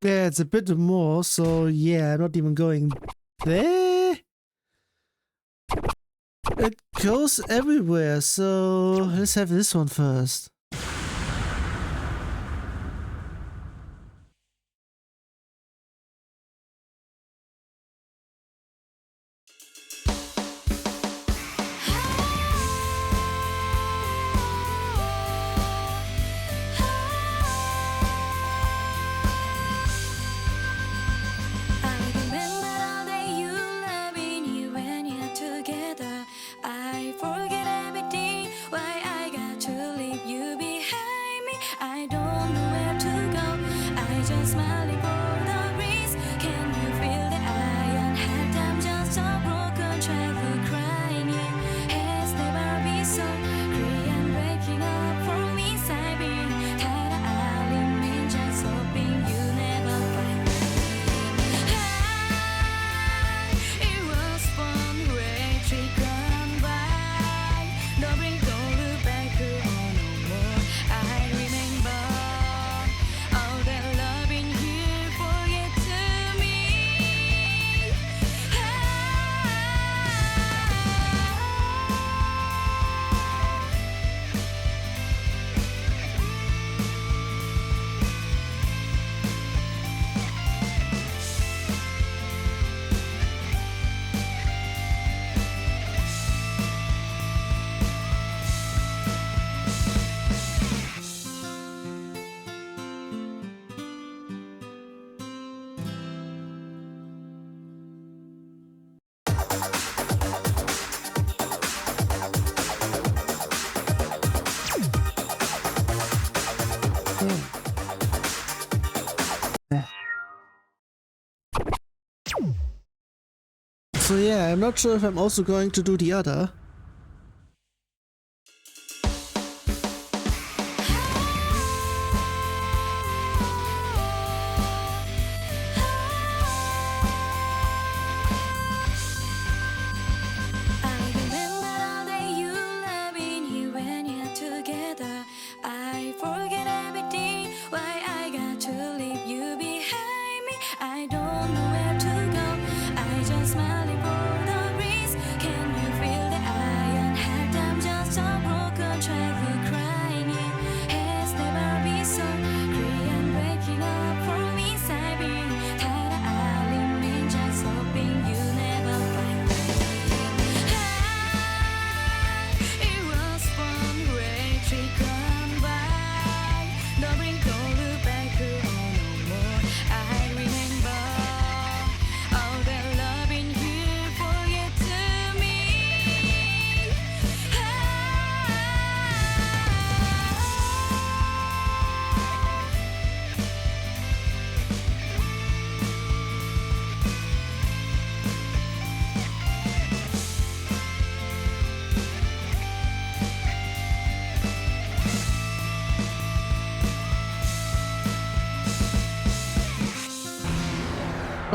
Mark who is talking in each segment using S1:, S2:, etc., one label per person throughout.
S1: Yeah, it's a bit more, so yeah, not even going there. It goes everywhere, so let's have this one first. So yeah, I'm not sure if I'm also going to do the other.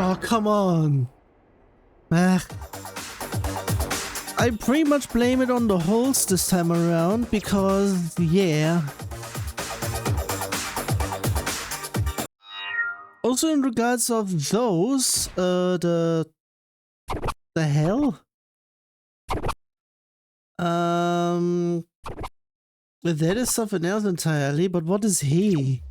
S1: Oh, come on. I pretty much blame it on the holes this time around because, yeah. Also in regards of those, the hell? That is something else entirely, but what is he?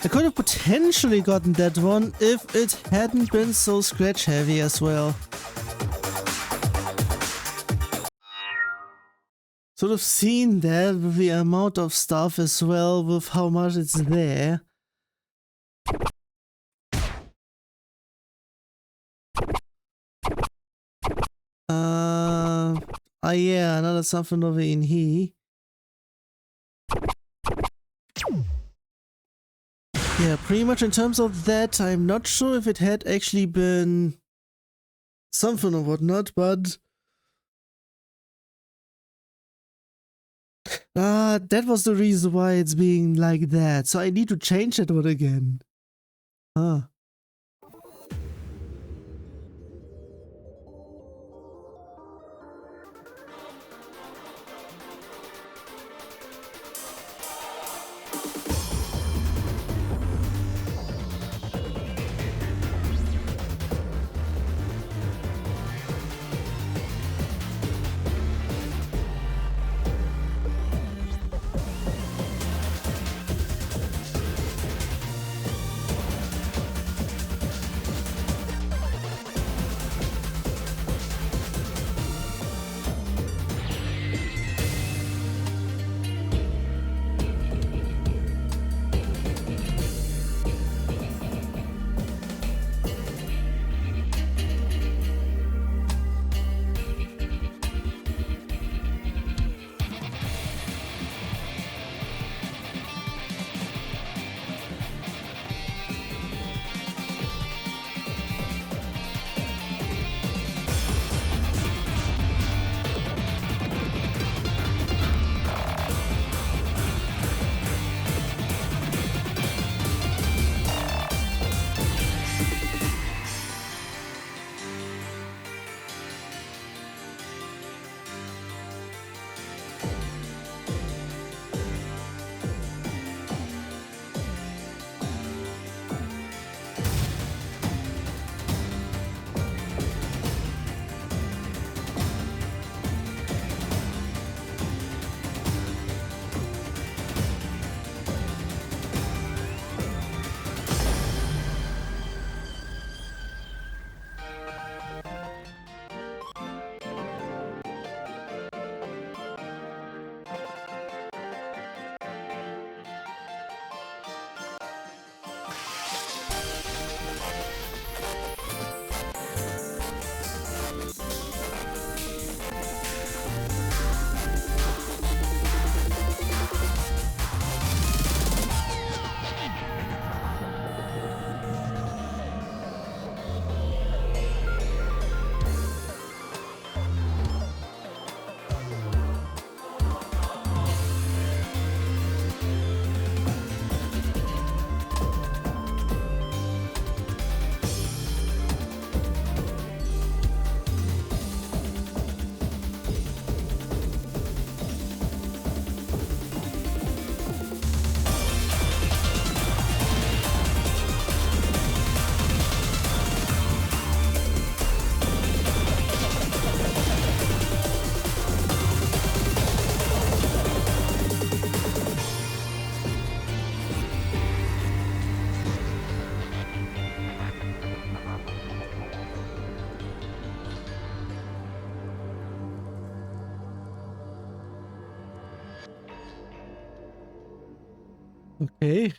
S1: I could have potentially gotten that one if it hadn't been so scratch heavy as well. sort of seen that with the amount of stuff as well, with how much it's there. Yeah, another something over in here. Yeah, pretty much in terms of that, I'm not sure if it had actually been something or whatnot, but that was the reason why it's being like that. So I need to change that one again. Okay.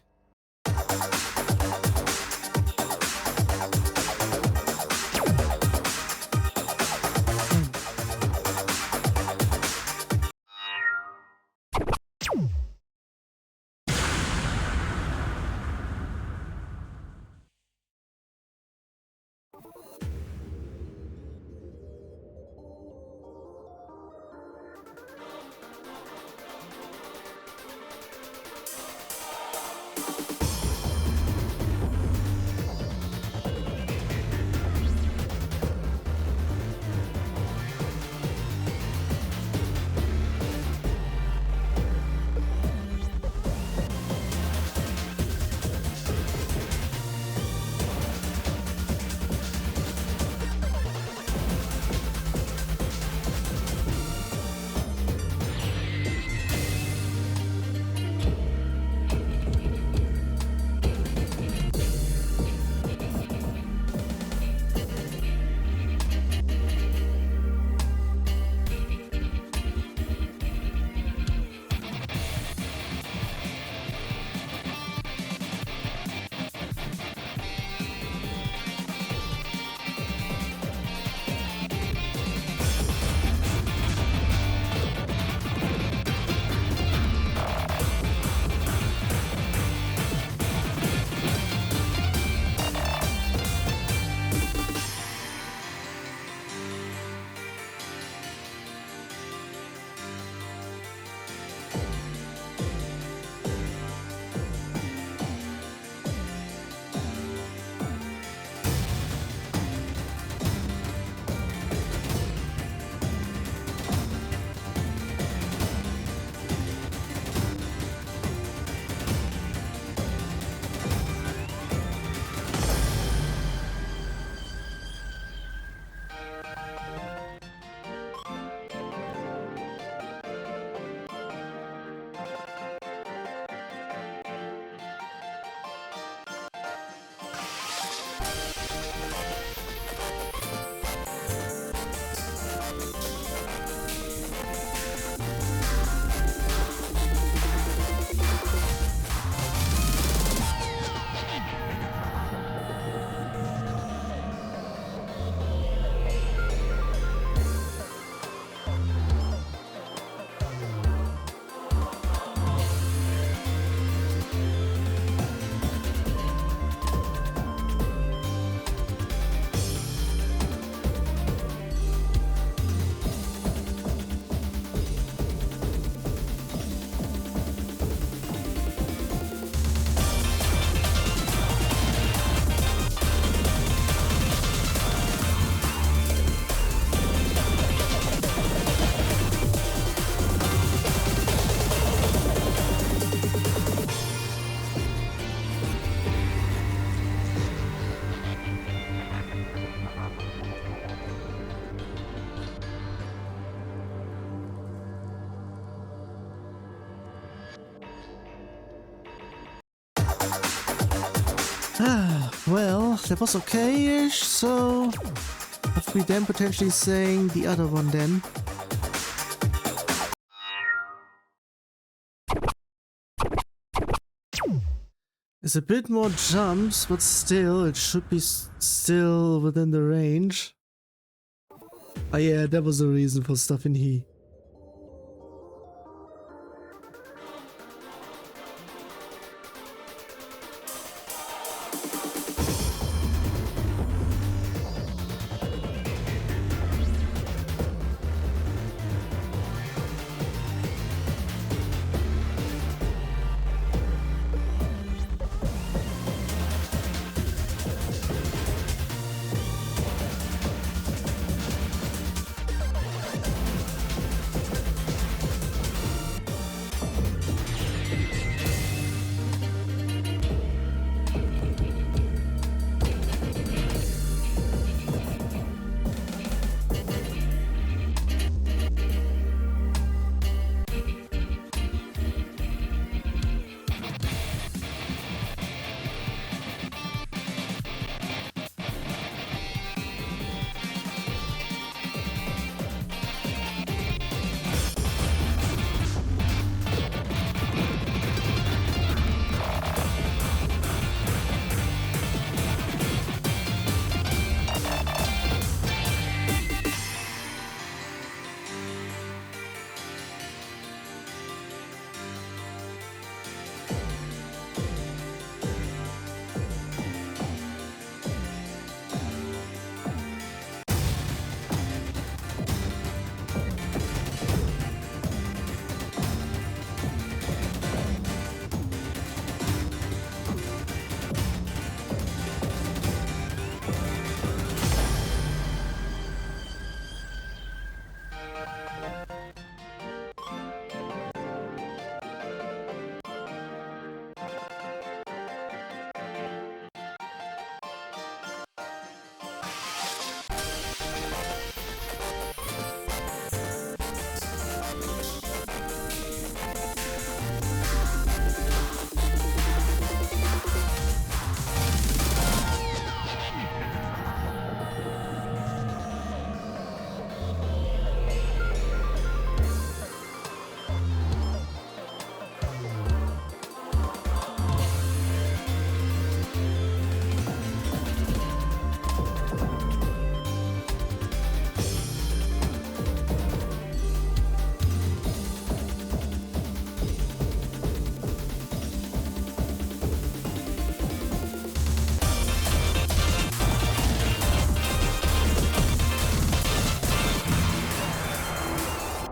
S1: Well, that was okay-ish, so if we then potentially sang the other one then. It's a bit more jumps, but still, it should be still within the range. Oh yeah, that was the reason for stuff in here.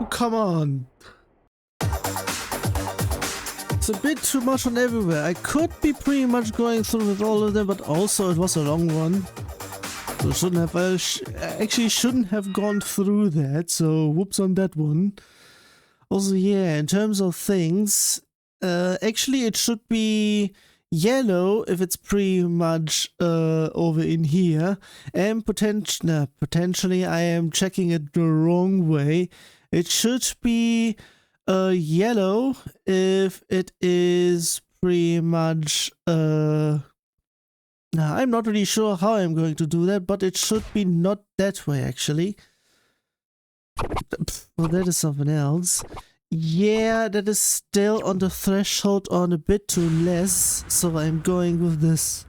S1: Come on. It's a bit too much on everywhere. I could be pretty much going through with all of them, but also it was a long one. So shouldn't have, actually shouldn't have gone through that, so whoops on that one. Also, yeah, in terms of things, actually it should be yellow if it's pretty much over in here, and potentially I am checking it the wrong way. It should be yellow if it is pretty much I'm not really sure how I'm going to do that, but it should be not that way actually. Well, that is something else. Yeah, that is still on the threshold on a bit too less, so I'm going with this.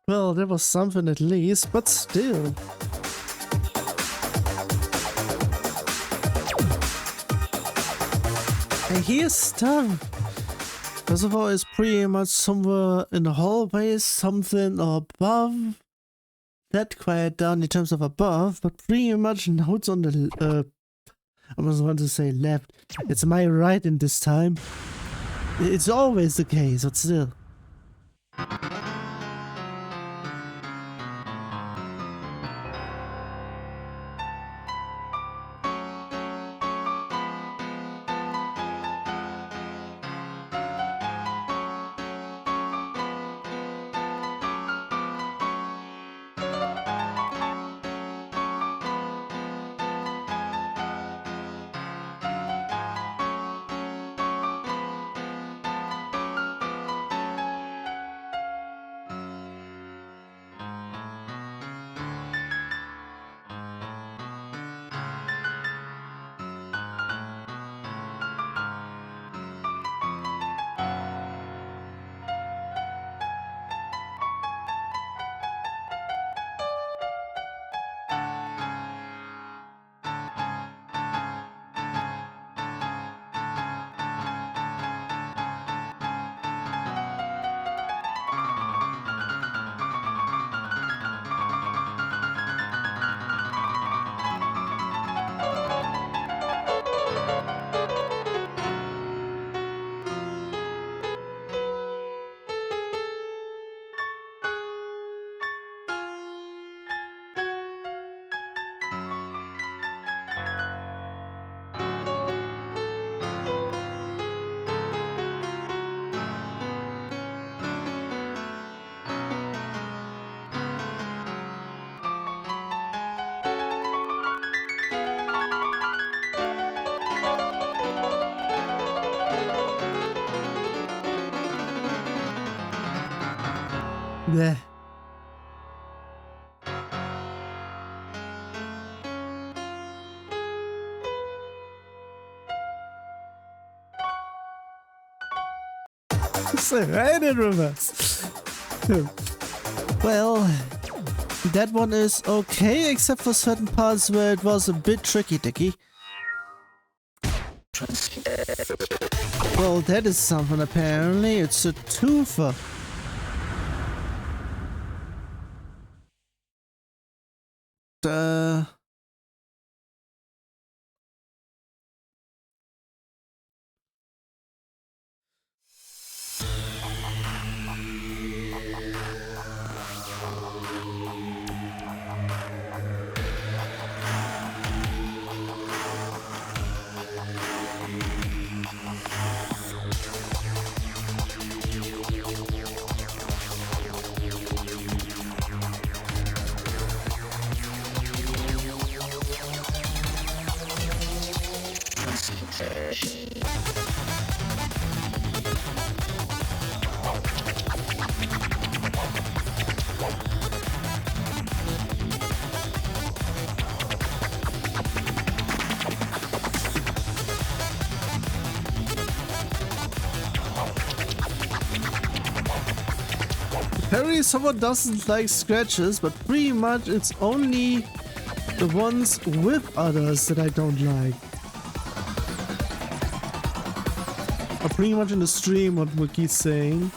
S1: Well, there was something at least, but still. I hear stuff. First of all, it's pretty much somewhere in the hallway, something above. That quiet down in terms of above, but pretty much now it's on the, I was want to say left. It's my right in this time. It's always the case, but still. Bleh. So right in reverse. Well, that one is okay, except for certain parts where it was a bit tricky-dicky. Well, that is something apparently. It's a twofer. Apparently someone doesn't like scratches, but pretty much it's only the ones with others that I don't like. Or pretty much in the stream what Wiki's saying.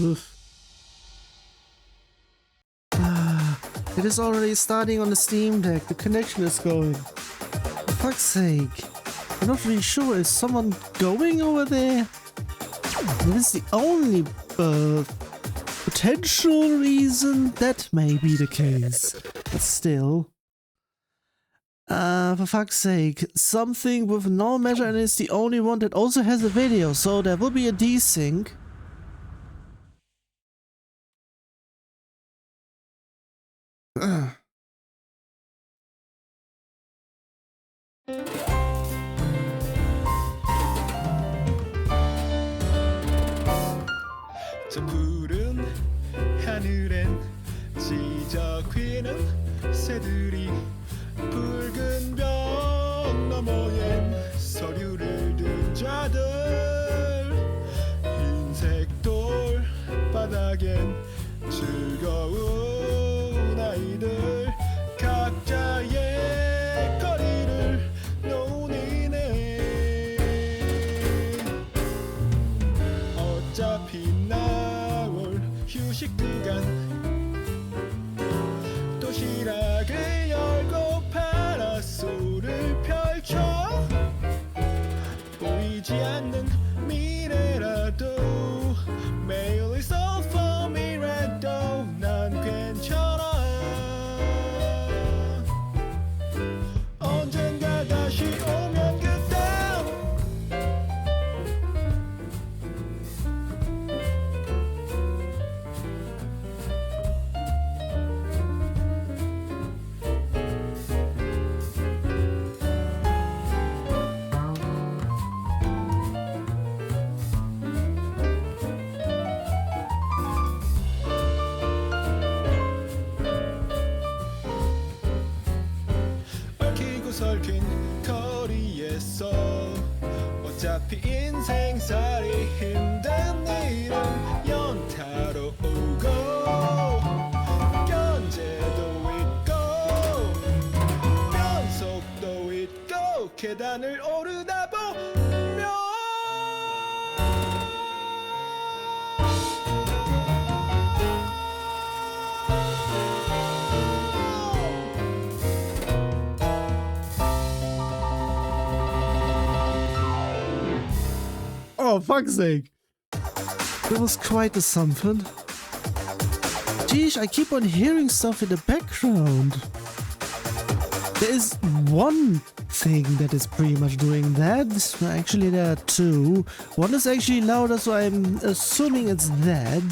S1: Oof. It is already starting on the Steam Deck. The connection is going. For fuck's sake. I'm not really sure. Is someone going over there? That is the only potential reason that may be the case. But still. For fuck's sake. Something with no measure, and it's the only one that also has a video. So there will be a desync.
S2: 저 푸른 하늘엔 지저귀는 새들이 붉은 벽 너머엔 서류를 든 자들 흰색 돌 바닥엔 즐거운 아이들 각자의 거리를 논의네 어차피 나올 휴식 구간 도시락을 열고 파라솔을 펼쳐 보이지 않는 미래라도 매일 is all for me라도 난 괜찮아 언젠가 다시 오면 그때 설킨 거리에서 어차피 인생살이 힘든 일은 연타로 오고 견제도 있고 변속도 있고 계단을 오르다 보면
S1: Oh, fuck's sake. That was quite a something. Geez, I keep on hearing stuff in the background. There is one thing that is pretty much doing that. Actually, there are two. One is actually louder, so I'm assuming it's that.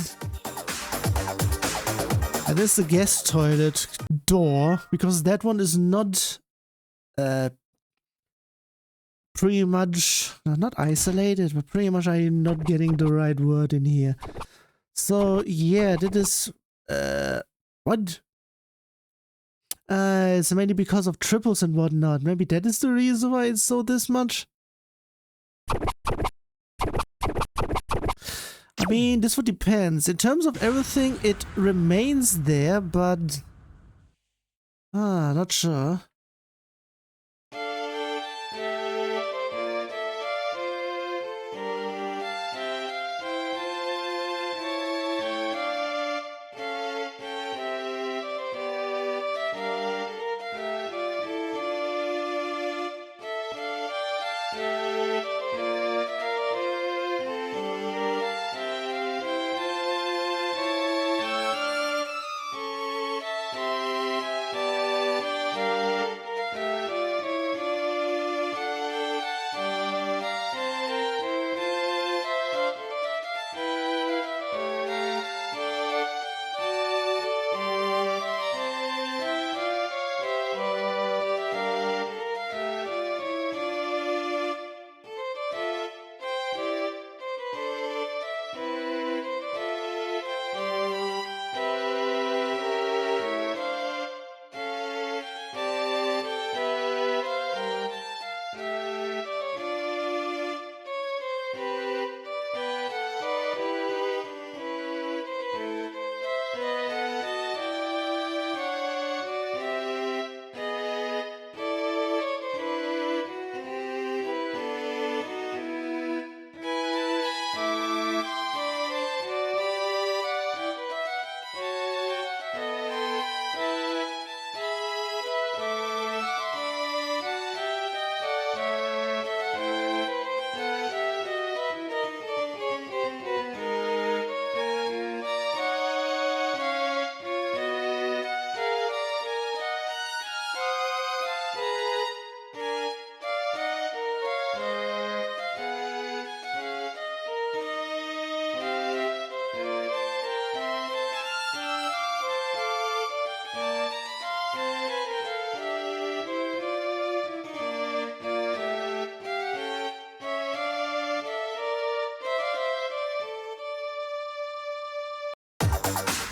S1: And it's the guest toilet door, because that one is not pretty much not isolated, but pretty much I'm not getting the right word in here. So yeah, that is what It's mainly because of triples and whatnot. Maybe that is the reason why it's so this much. I mean, this would depends. In terms of everything, it remains there, but... not sure.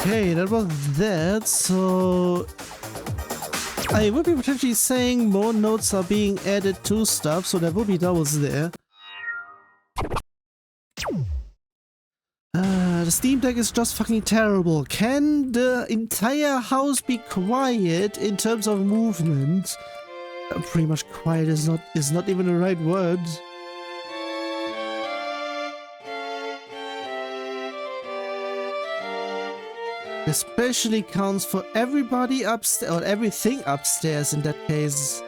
S1: Okay, that was that, so I would be potentially saying more notes are being added to stuff, so there will be doubles there. The Steam Deck is just fucking terrible. Can the entire house be quiet in terms of movement? Pretty much quiet is not even the right word. Especially counts for everybody upstairs, or everything upstairs in that case.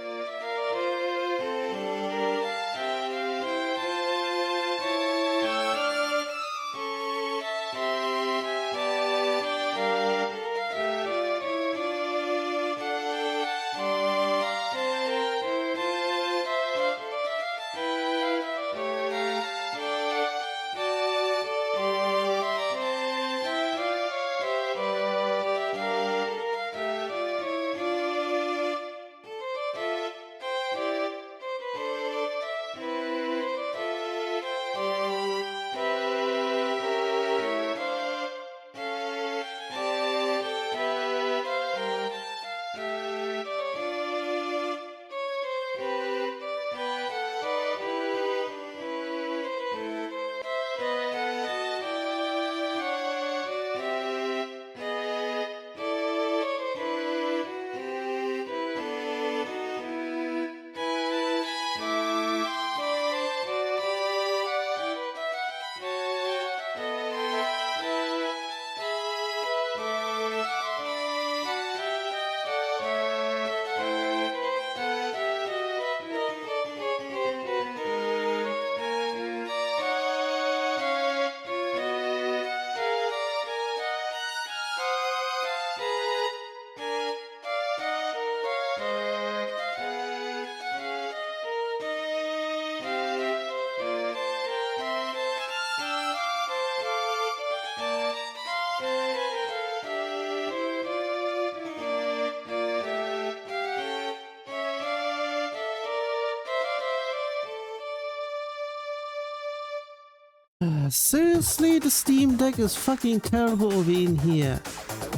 S1: Seriously, the Steam Deck is fucking terrible over in here.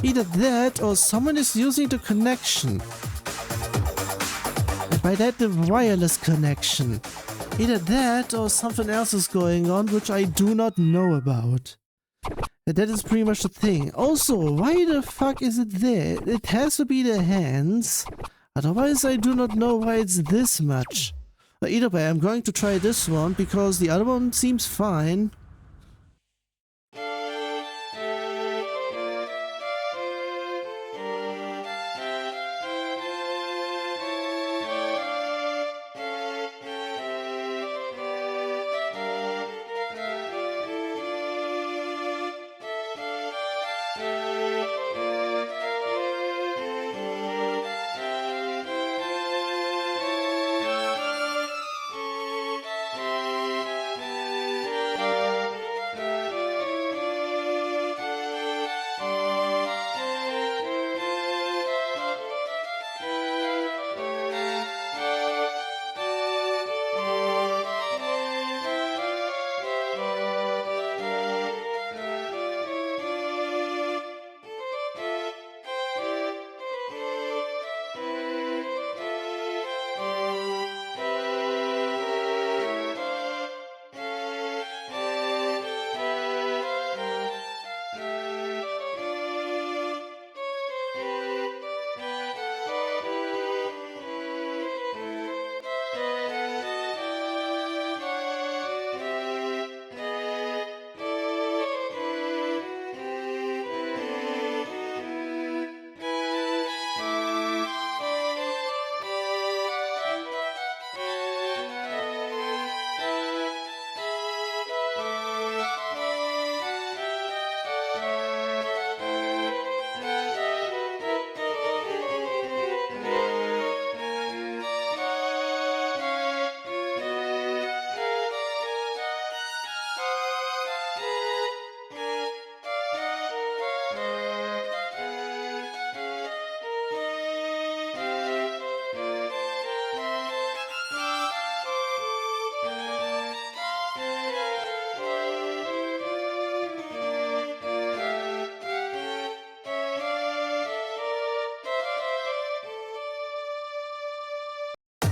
S1: Either that or someone is using the connection. And by that, the wireless connection. Either that or something else is going on which I do not know about. And that is pretty much the thing. Also, why the fuck is it there? It has to be the hands. Otherwise, I do not know why it's this much. But either way, I'm going to try this one because the other one seems fine.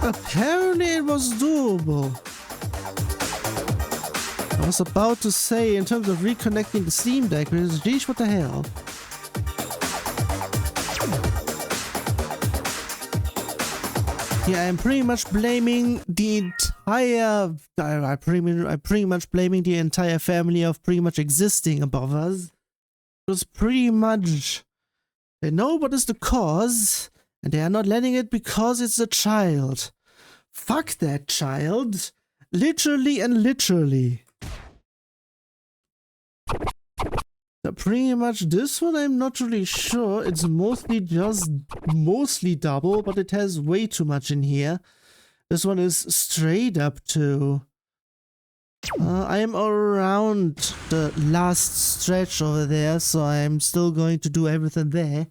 S1: Apparently it was doable. I was about to say in terms of reconnecting the Steam Deck, but geez, what the hell? Yeah, I'm pretty much blaming the entire... I'm pretty much blaming the entire family of pretty much existing above us. It was pretty much... They know what is the cause, and they are not letting it because it's a child. Fuck that child. Literally and literally. So pretty much this one I'm not really sure. It's mostly double, but it has way too much in here. This one is straight up to... I am around the last stretch over there, so I'm still going to do everything there.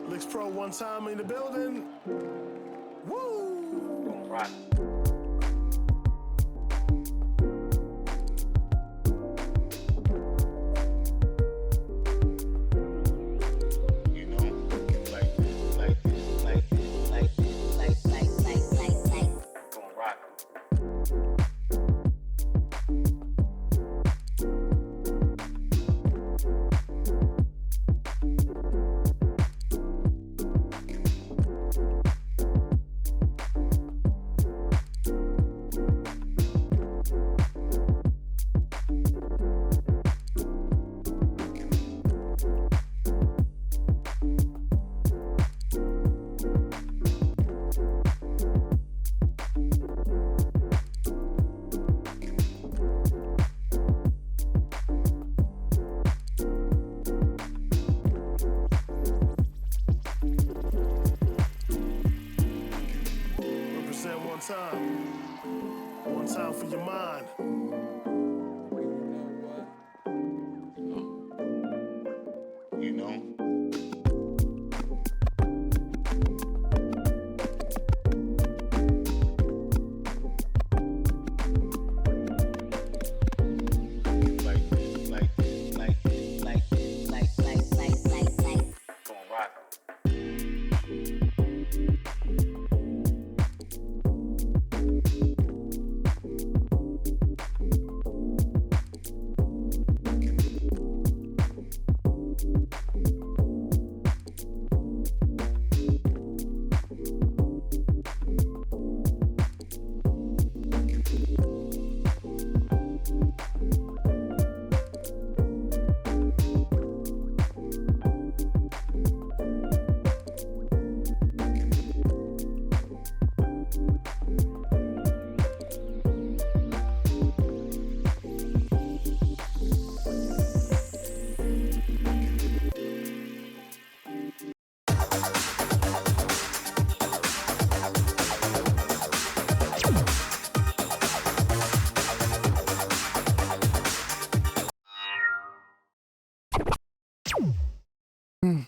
S2: Licks Pro one time in the building. Woo! Right.
S1: Going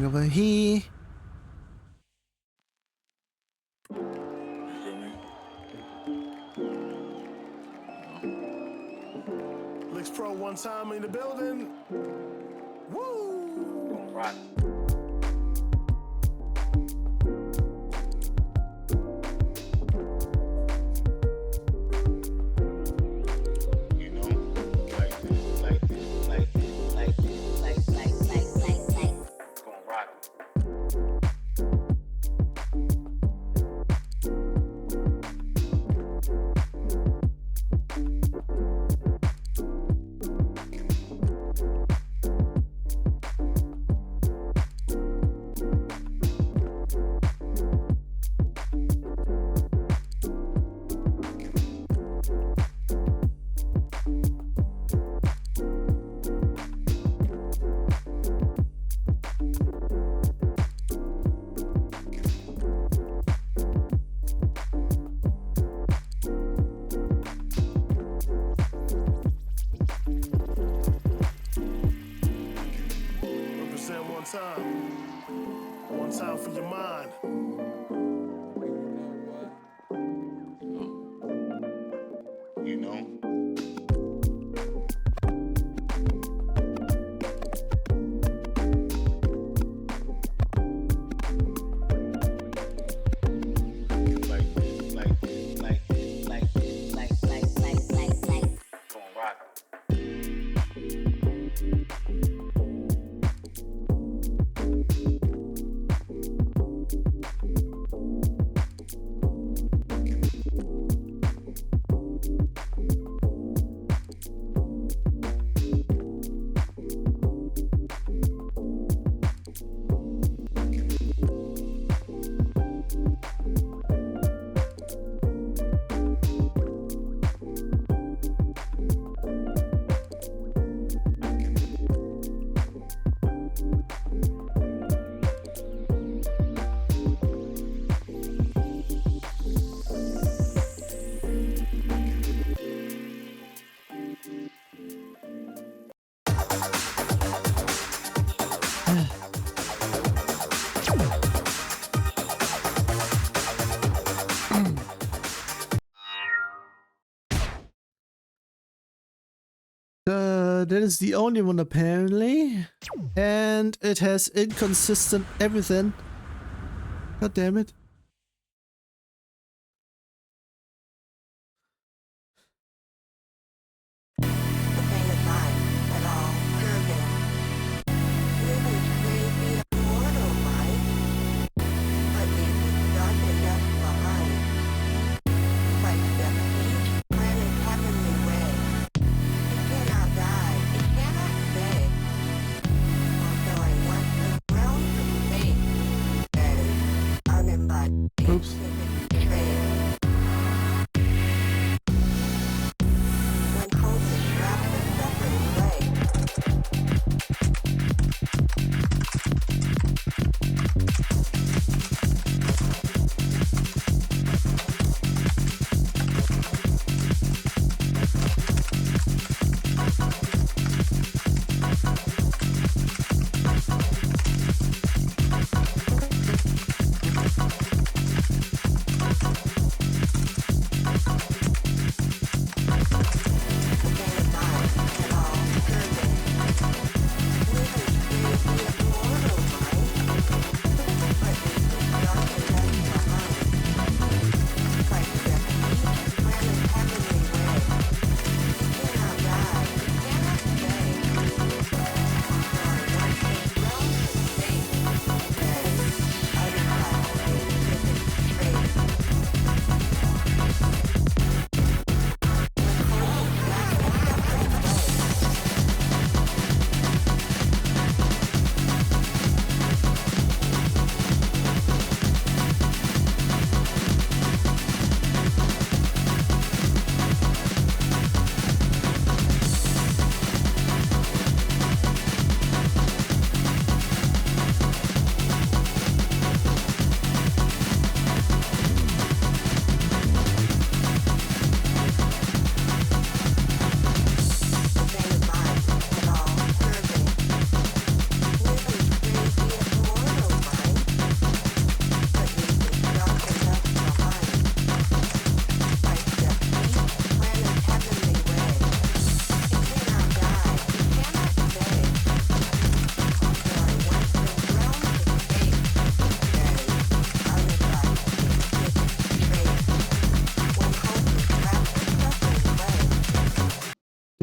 S1: over here.
S2: Licks Pro one time in the building. Woo! Rock. One time for your mind. You know.
S1: That is the only one apparently, and it has inconsistent everything. God damn it.
S3: Uninvited.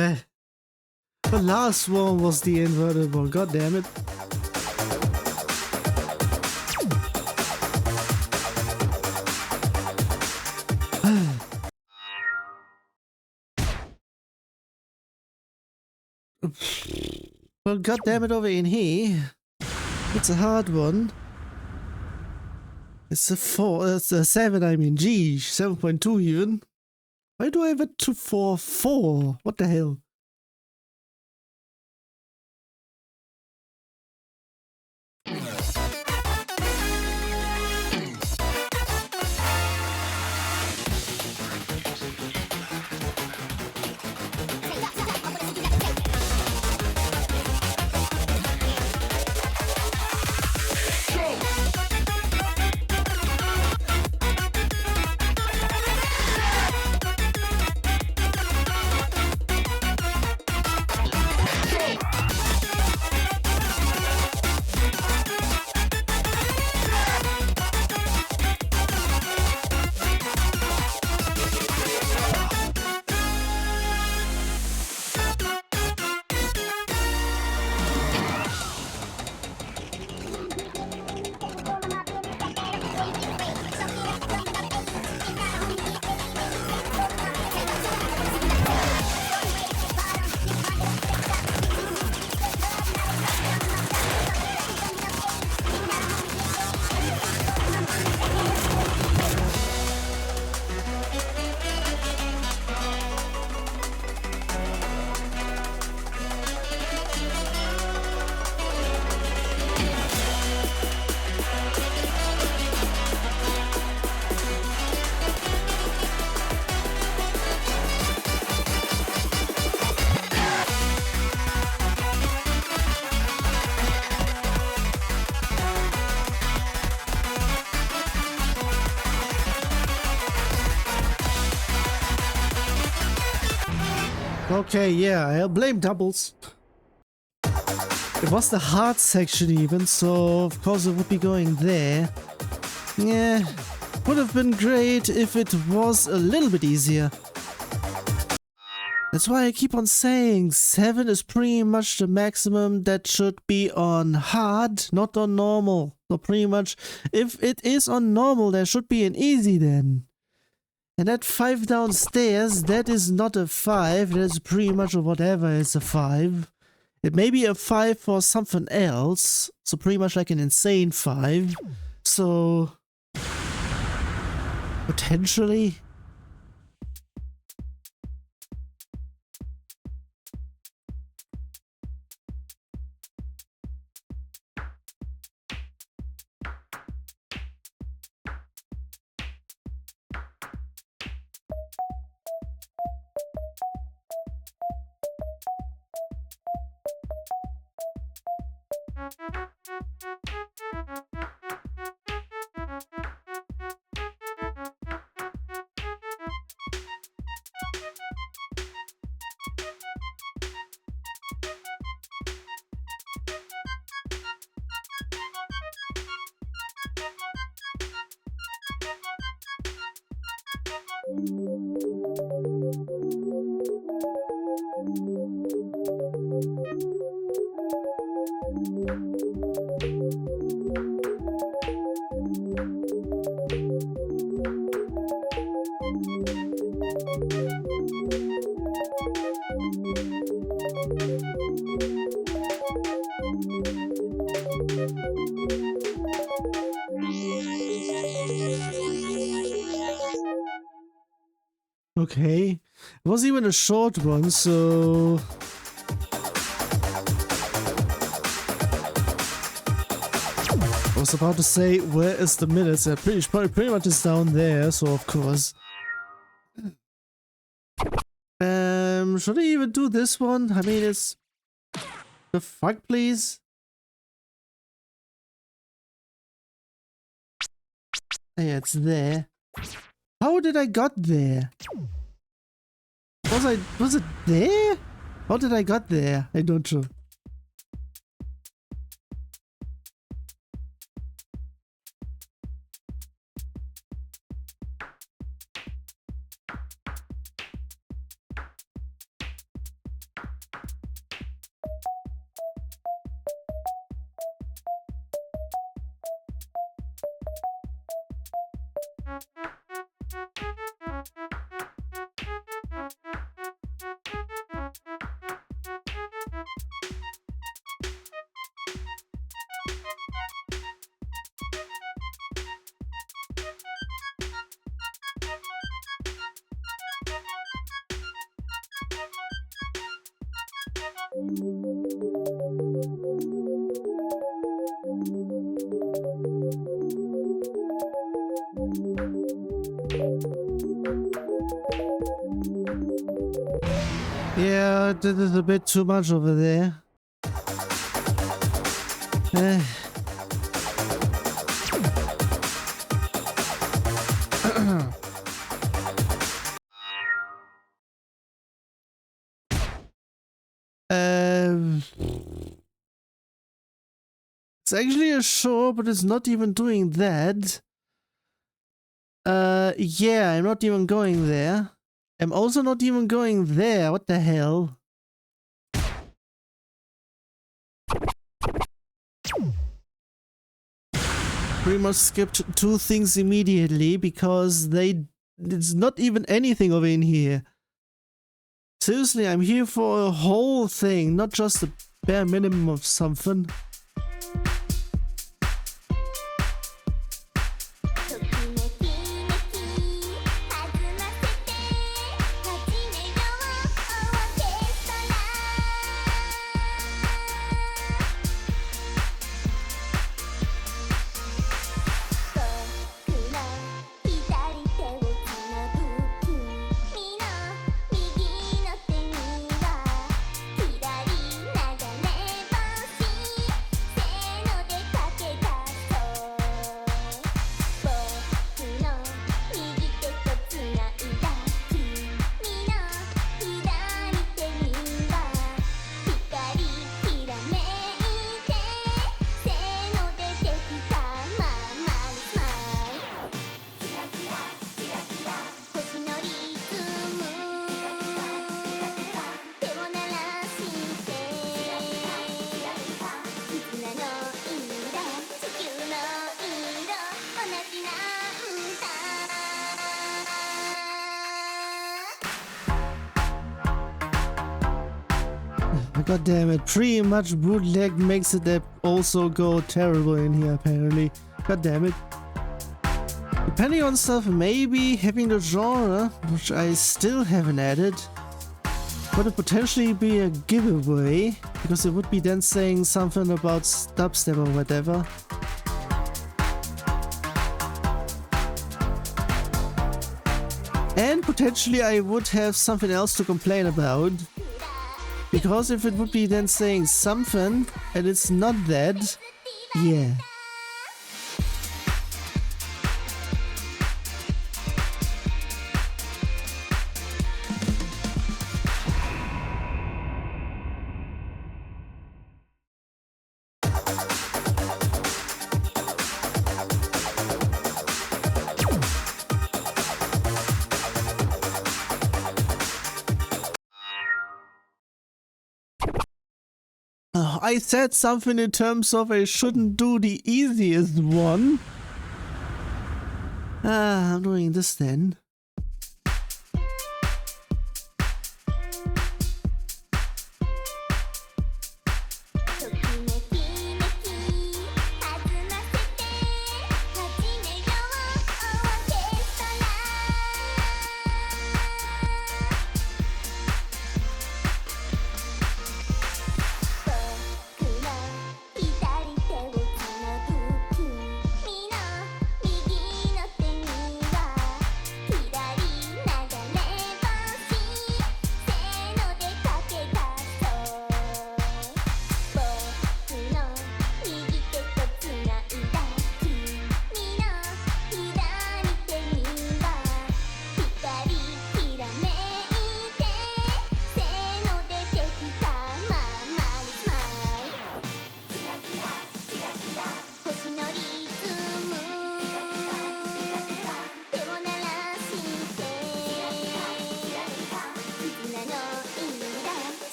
S1: The last one was the inverted one, god damn it. Well, god damn it over in here. It's a hard one. It's a 4, it's a 7, I mean, gee, 7.2 even. Why do I have a 244? What the hell? Okay, yeah, I'll blame doubles. It was the hard section even, so of course it would be going there. Yeah, would have been great if it was a little bit easier. That's why I keep on saying 7 is pretty much the maximum that should be on hard, not on normal. So pretty much, if it is on normal, there should be an easy then. And that 5 downstairs, that is not a 5, that is pretty much a whatever is a 5. It may be a 5 for something else, so pretty much like an insane 5. So, potentially. Okay, it was even a short one, so I was about to say, where is the minutes? Pretty much is down there, so of course. Should I even do this one? I mean, it's the fuck, please. Yeah, it's there. How did I got there? Was it there? How did I got there? I don't know. Yeah, this is a bit too much over there. It's actually a show, but it's not even doing that. Yeah, I'm not even going there. I'm also not even going there. What the hell? Pretty much skipped two things immediately because it's not even anything over in here. Seriously, I'm here for a whole thing, not just a bare minimum of something. God damn it, pretty much bootleg makes it also go terrible in here apparently. God damn it. Depending on stuff, maybe having the genre, which I still haven't added, could potentially be a giveaway, because it would be then saying something about dubstep or whatever. And potentially I would have something else to complain about. Because if it would be then saying something, and it's not that, yeah. I said something in terms of I shouldn't do the easiest one. I'm doing this then.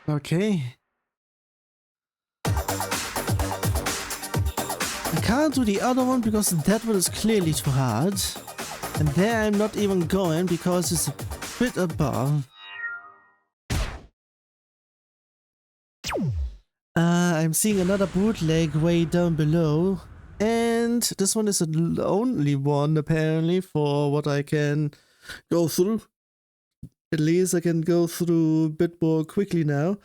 S1: Okay. I can't do the other one because that one is clearly too hard. And there I'm not even going because it's a bit above. I'm seeing another bootleg way down below. And this one is the only one apparently for what I can go through. At least I can go through a bit more quickly now.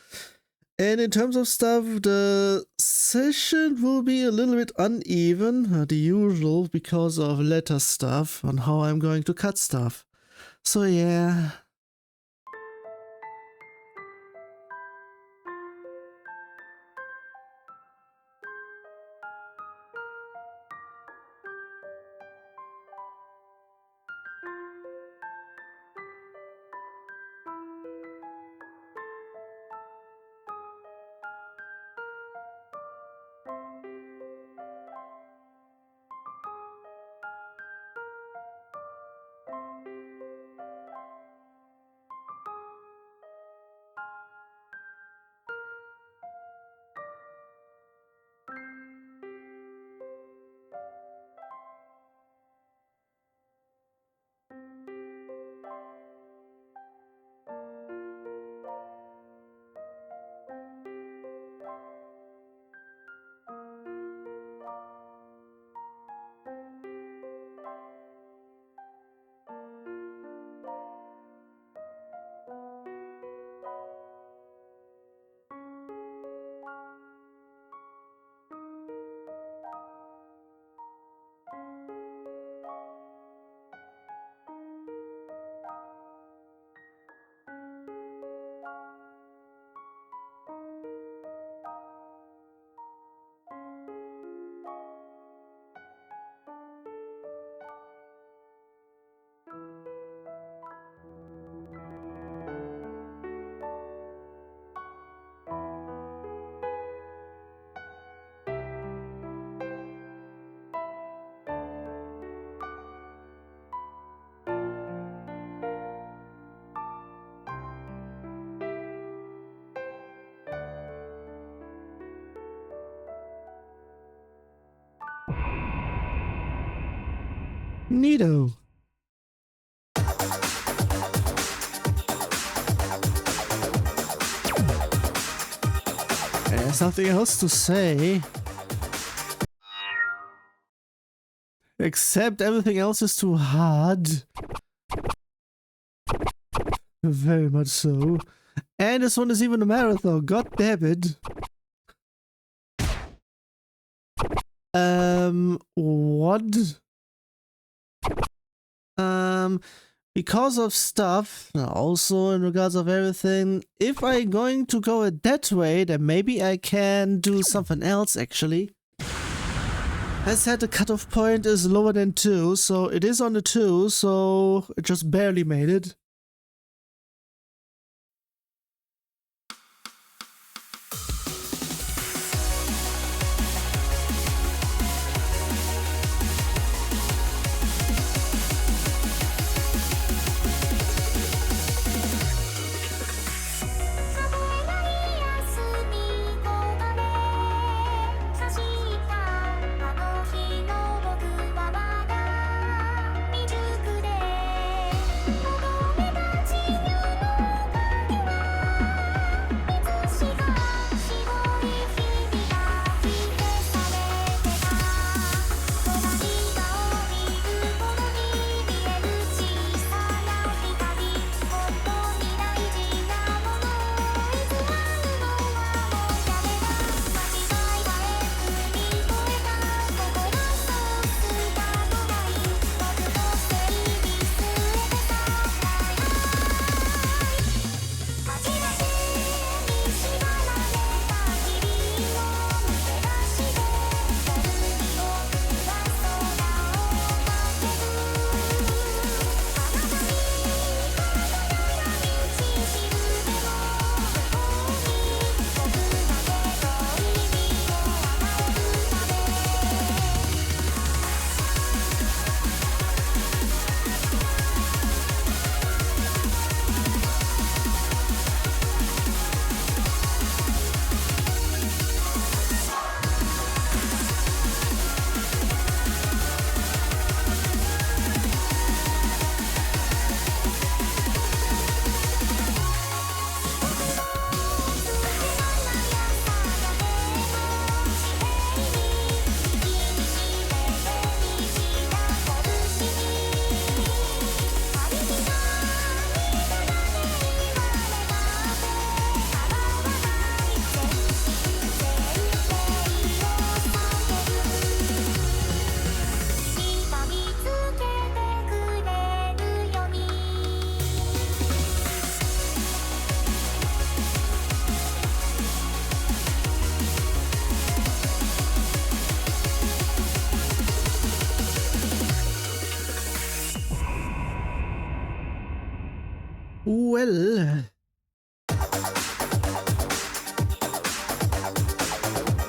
S1: And in terms of stuff, the session will be a little bit uneven, the usual, because of letter stuff on how I'm going to cut stuff. So yeah. Neato. There's nothing else to say. Except everything else is too hard. Very much so. And this one is even a marathon, god damn it. What? Because of stuff, also in regards of everything, if I'm going to go it that way, then maybe I can do something else actually. As said, the cutoff point is lower than 2, so it is on the 2, so it just barely made it. Well,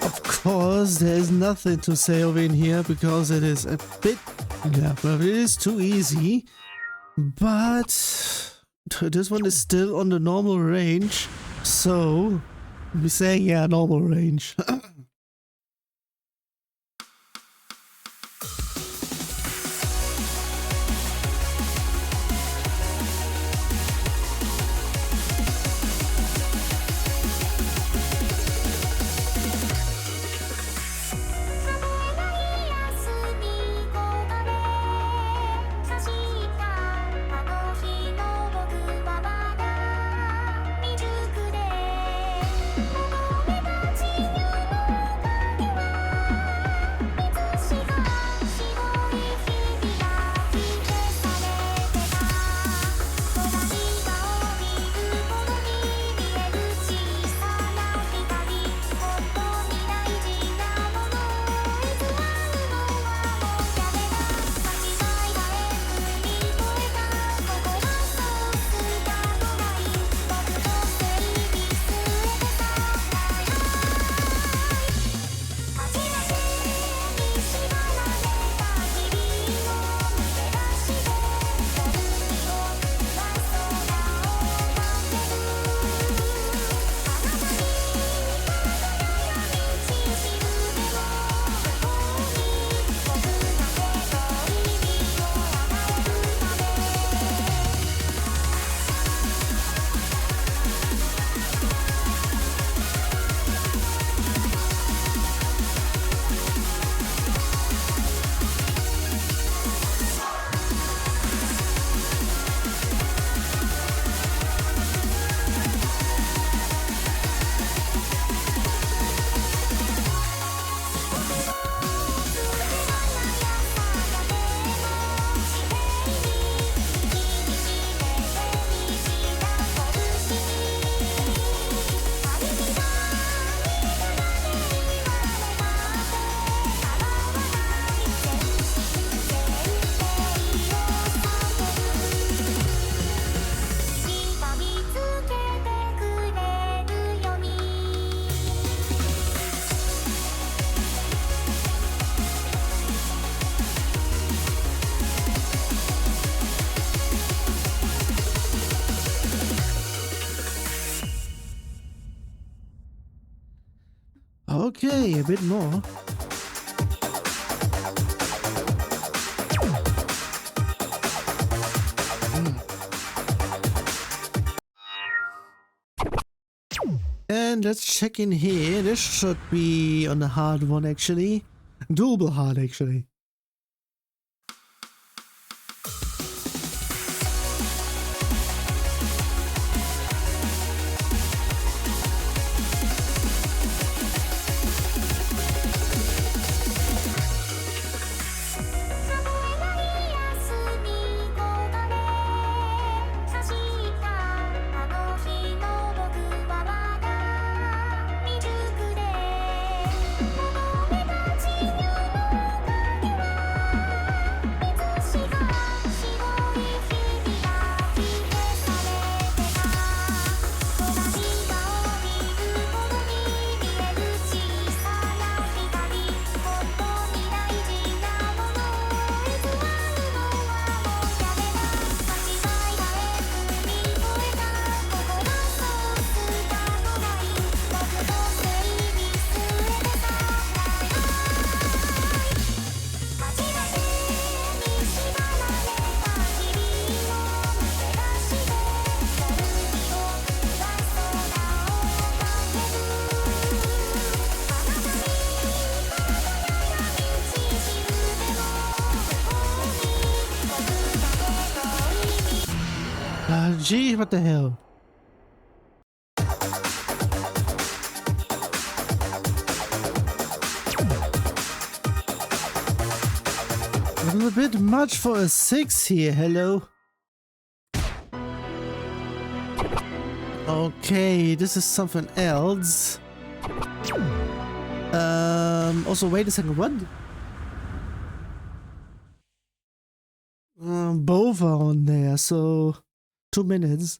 S1: of course, there's nothing to say over in here because it is a bit, yeah, well, it is too easy. But this one is still on the normal range, so we say, yeah, normal range. Okay, a bit more. And let's check in here. This should be on the hard one actually. Doable hard actually. Gee, what the hell? A little bit much for a 6 here, hello? Okay, this is something else. Also, wait a second, what? Both are on there, so 2 minutes.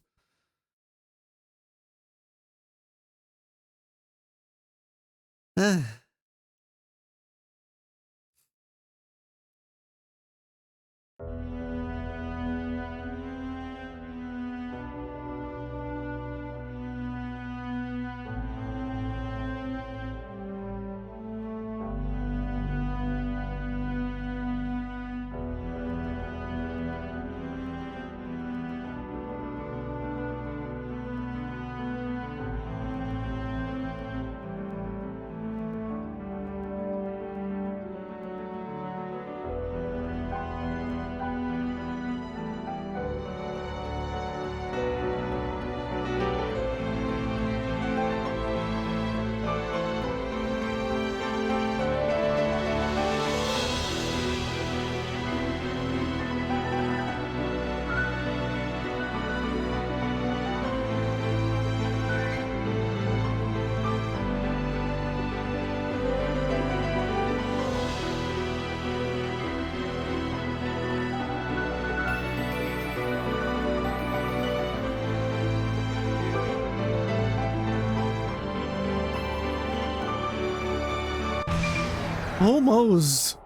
S1: Almost.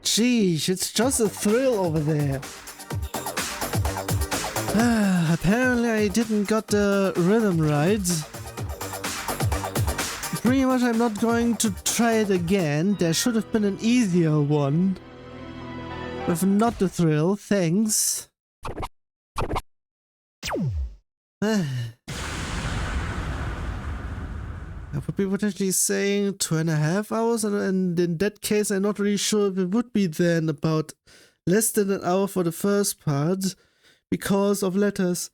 S1: Sheesh, it's just a thrill over there. Apparently I didn't got the rhythm right. Pretty much I'm not going to try it again. There should have been an easier one. With not the thrill, thanks. I would be potentially saying 2.5 hours, and in that case I'm not really sure if it would be then about less than an hour for the first part because of letters.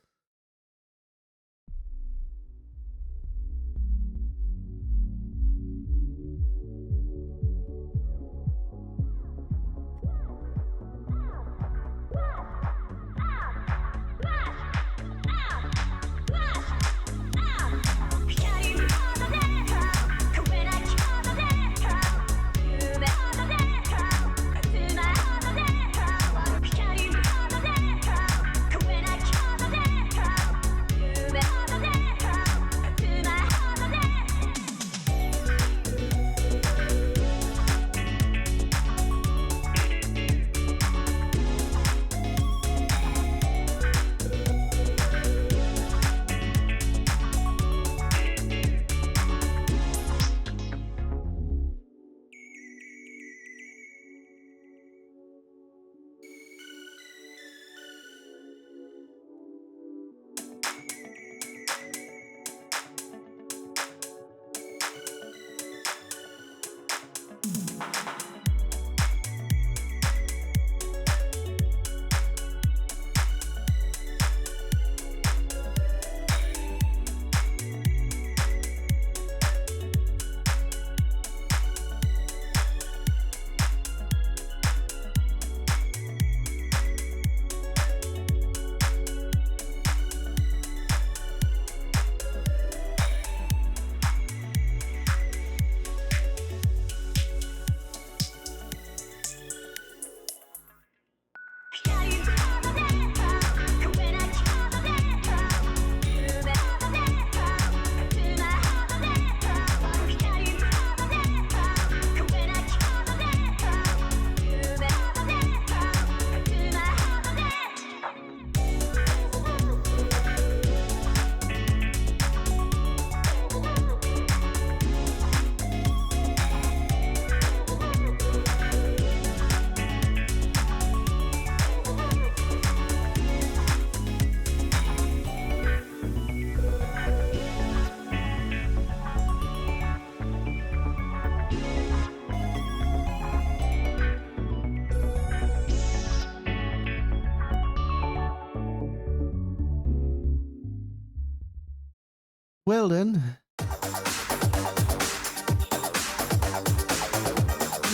S1: Well then.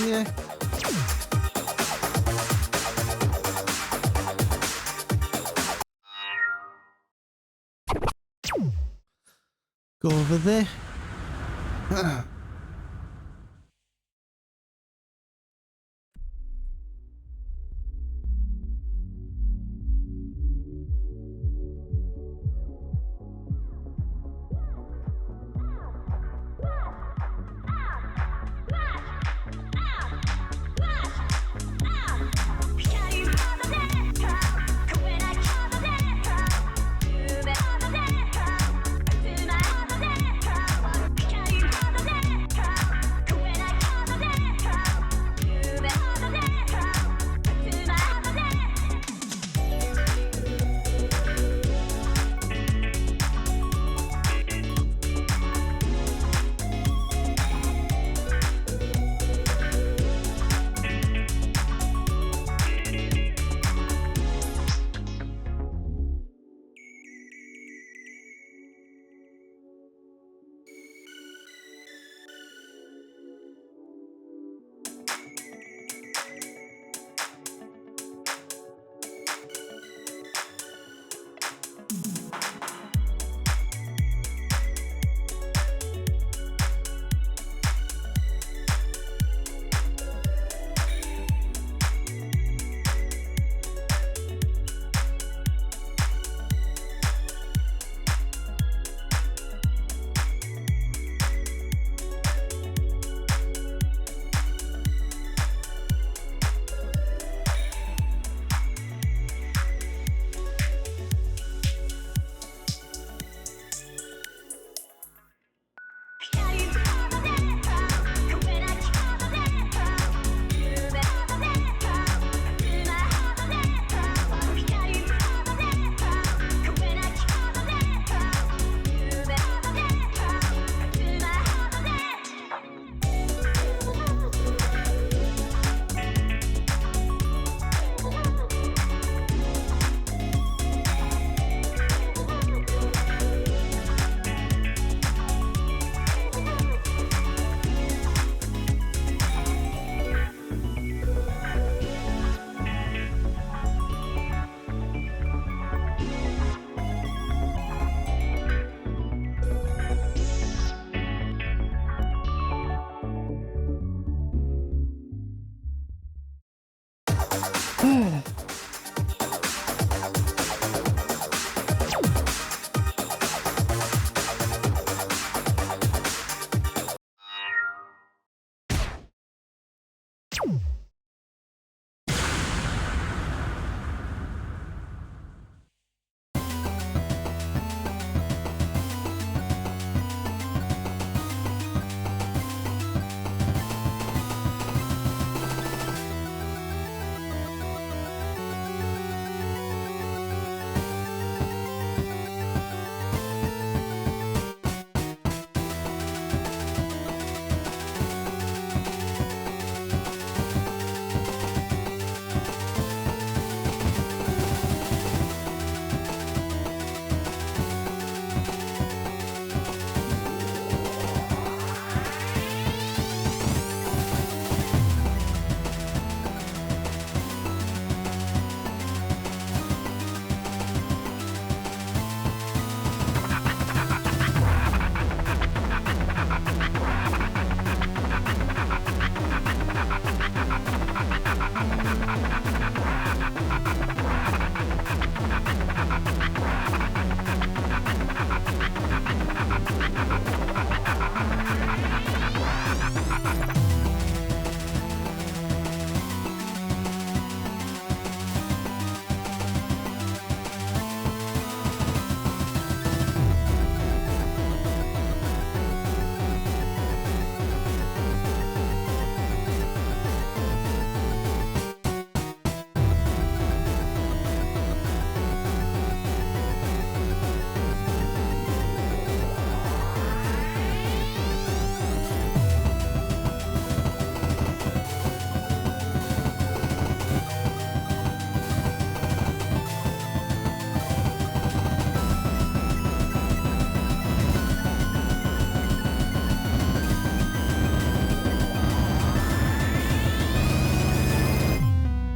S1: Yeah. Go over there.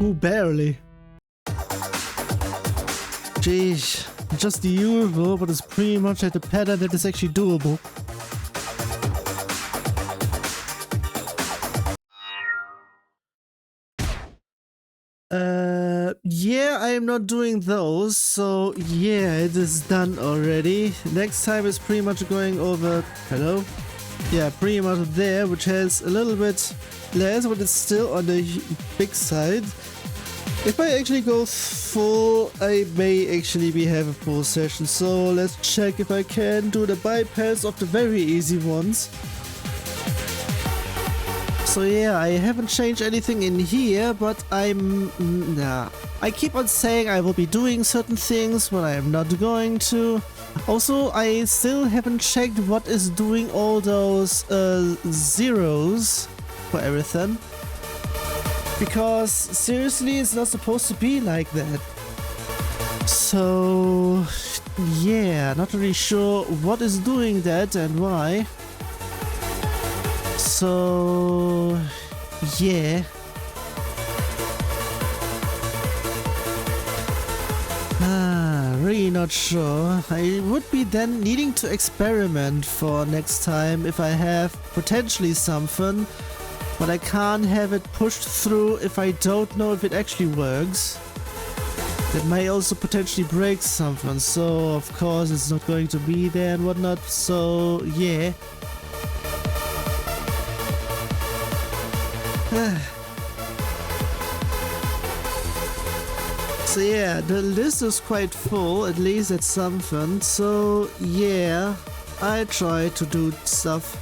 S1: Ooh, barely. Jeez, just the usual, but it's pretty much at the pattern that is actually doable. Yeah, I am not doing those, so yeah, it is done already. Next time is pretty much going over, hello? Yeah, pretty much there, which has a little bit less, but it's still on the big side. If I actually go full, I may actually have a full session, so let's check if I can do the bypass of the very easy ones. So yeah, I haven't changed anything in here, but I keep on saying I will be doing certain things, but I am not going to. Also, I still haven't checked what is doing all those zeros for everything. Because seriously, it's not supposed to be like that. So yeah, not really sure what is doing that and why. So yeah. Really not sure. I would be then needing to experiment for next time if I have potentially something, but I can't have it pushed through if I don't know if it actually works. That may also potentially break something, so of course it's not going to be there and whatnot, so yeah. So yeah, the list is quite full, at least at something, so yeah, I try to do stuff.